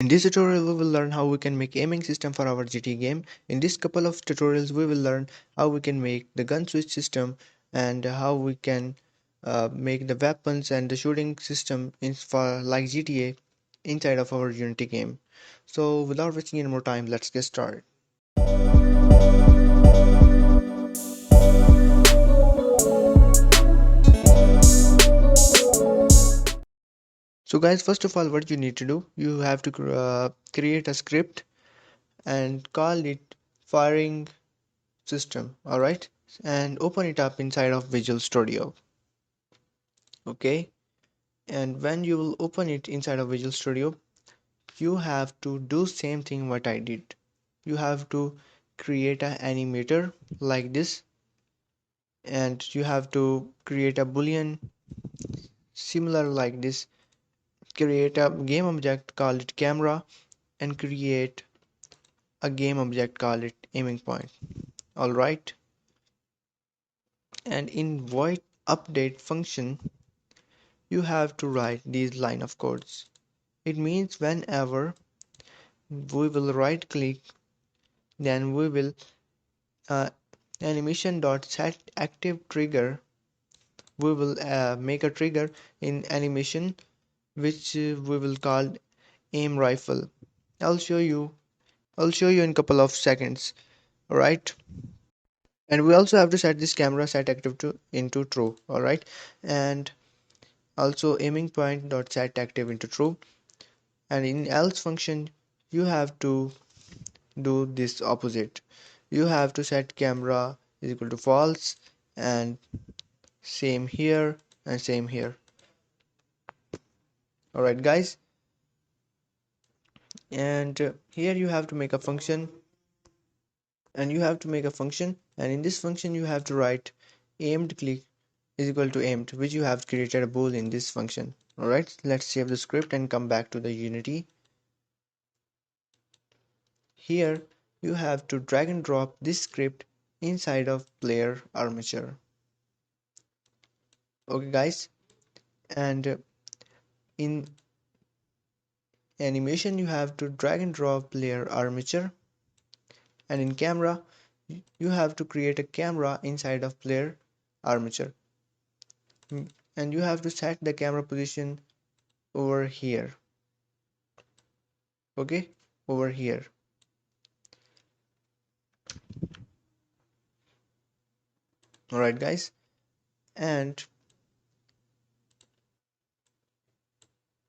In this tutorial, we will learn how we can make aiming system for our GT game. In this couple of tutorials, we will learn how we can make the gun switch system and how we can make the weapons and the shooting system in for like GTA inside of our Unity game. So without wasting any more time, let's get started. So guys, first of all, what you need to do, you have to create a script and call it firing system, alright, and open it up inside of Visual Studio. Okay, and when you will open it inside of Visual Studio, you have to do same thing what I did. You have to create an animator like this, and you have to create a boolean similar like this, create a game object, call it camera, and create a game object, call it aiming point. All right, and in void update function you have to write these line of codes. It means whenever we will right click, then we will uh, animation dot set active trigger. We will make a trigger in animation which we will call aim rifle. I'll show you. I'll show you in couple of seconds. All right. And we also have to set this camera set active to into true. All right. And also aiming point dot set active into true. And in else function, you have to do this opposite. You have to set camera is equal to false, and same here and same here. Alright guys, and here you have to make a function, and in this function you have to write aimed click is equal to aimed, which you have created a bool in this function. Alright, let's save the script and come back to the Unity. Here you have to drag and drop this script inside of player armature. Okay guys, and in animation you have to drag and drop player armature, and in camera you have to create a camera inside of player armature. And you have to set the camera position over here. Okay, over here. Alright guys, and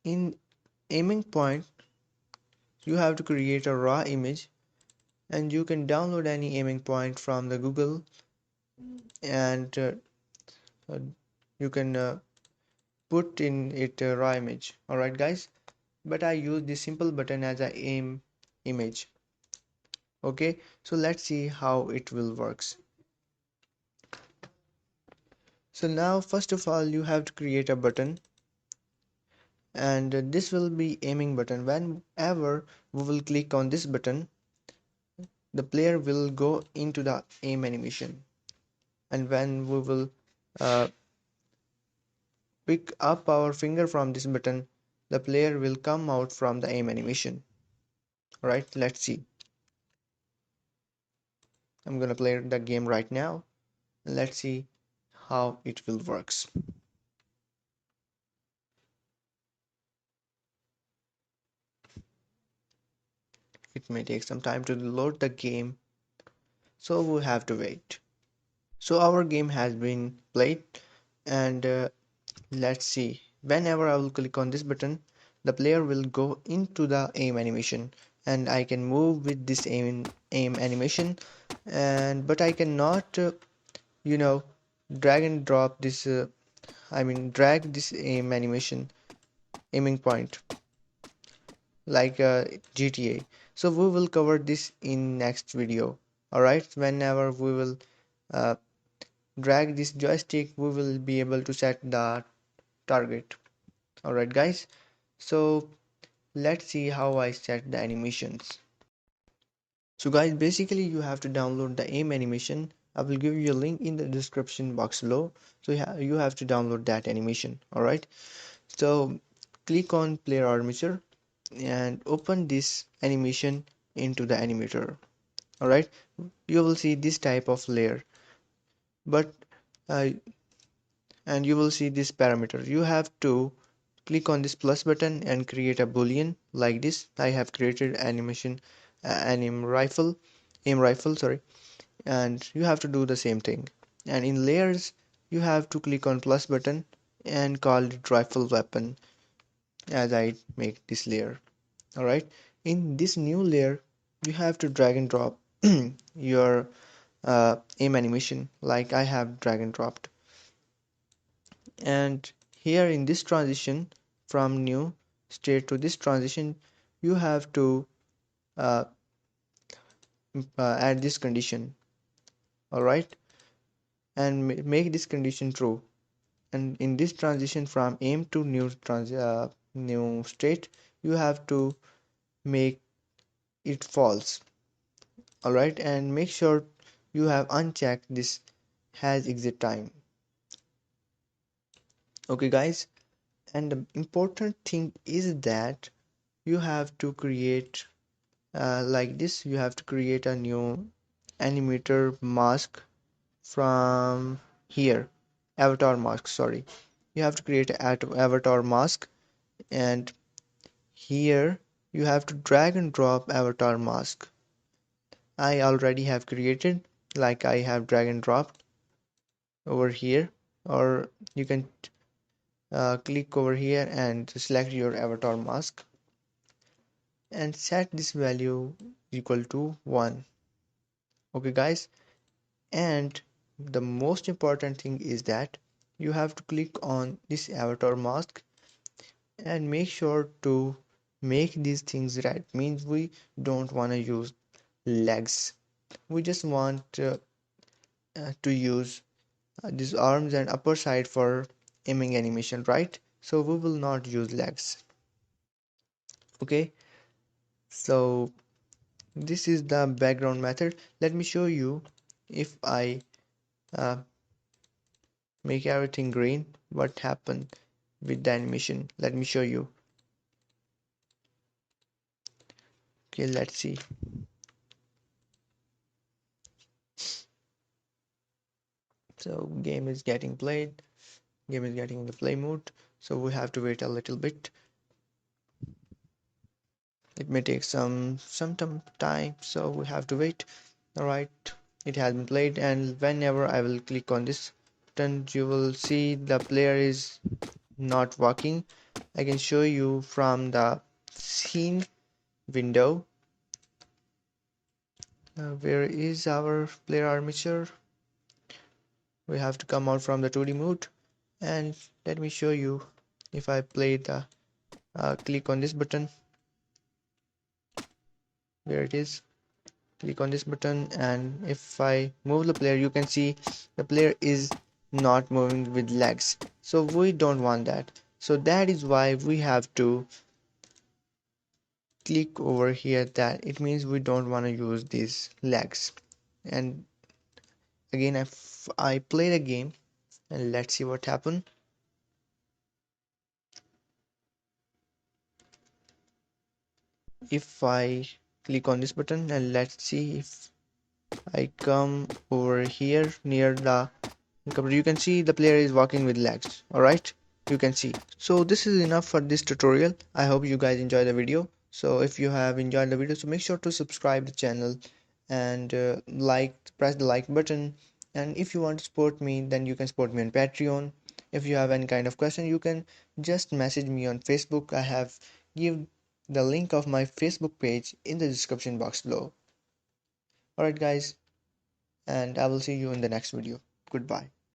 in aiming point you have to create a raw image, and you can download any aiming point from the Google, and uh, you can put in it a raw image. Alright guys, but I use this simple button as a aim image. Okay, so let's see how it will works. So now first of all you have to create a button, and this will be aiming button. Whenever we will click on this button, the player will go into the aim animation, and when we will uh, pick up our finger from this button, the player will come out from the aim animation. Alright, let's see. I'm gonna play the game right now. Let's see how it will works. It may take some time to load the game, so we have to wait. So our game has been played, and let's see. Whenever I will click on this button, the player will go into the aim animation, and I can move with this aim animation, and but I cannot you know drag and drop this drag this aim animation aiming point like GTA. So we will cover this in next video. Alright, whenever we will uh, drag this joystick, we will be able to set the target. Alright guys, so let's see how I set the animations. So guys, basically you have to download the aim animation. I will give you a link in the description box below, so you have to download that animation. Alright, so click on player armature, and open this animation into the animator. Alright, you will see this type of layer, but uh, and you will see this parameter. You have to click on this plus button and create a boolean like this. I have created animation aim rifle, sorry, and you have to do the same thing. And in layers, you have to click on plus button and call it rifle weapon as I make this layer. Alright, in this new layer, you have to drag and drop your aim animation like I have drag and dropped. And here in this transition from new state to this transition, you have to uh, add this condition. All right, and make this condition true. And in this transition from aim to new state, you have to make it false. All right, and make sure you have unchecked this has exit time. Okay guys, and the important thing is that you have to create like this. You have to create a new animator mask from here, avatar mask, sorry. You have to create an avatar mask, and here you have to drag and drop avatar mask. I already have created, like I have drag and dropped over here, or you can click over here and select your avatar mask and set this value equal to 1. Okay guys, and the most important thing is that you have to click on this avatar mask and make sure to make these things right. Means we don't want to use legs, we just want to use these arms and upper side for aiming animation, right? So we will not use legs. Okay, so this is the background method. Let me show you. If I uh, make everything green, what happened with the animation? Let me show you. Okay, let's see. So game is getting played, game is getting in the play mode, so we have to wait a little bit. It may take some time, so we have to wait. All right, it has been played, and whenever I will click on this button, you will see the player is not walking. I can show you from the scene window. Where is our player armature? We have to come out from the 2D mode, and let me show you. If I play the click on this button, where it is, click on this button, and if I move the player, you can see the player is not moving with legs, so we don't want that. So that is why we have to click over here, that it means we don't want to use these legs. And again, if I play the game, and let's see what happened. If I click on this button, and let's see if I come over here near the computer, you can see the player is walking with legs. Alright, you can see. So this is enough for this tutorial. I hope you guys enjoy the video. So if you have enjoyed the video, so make sure to subscribe the channel and press the like button. And if you want to support me, then you can support me on Patreon. If you have any kind of question, you can just message me on Facebook. I have give the link of my Facebook page in the description box below. Alright guys, and I will see you in the next video. Goodbye.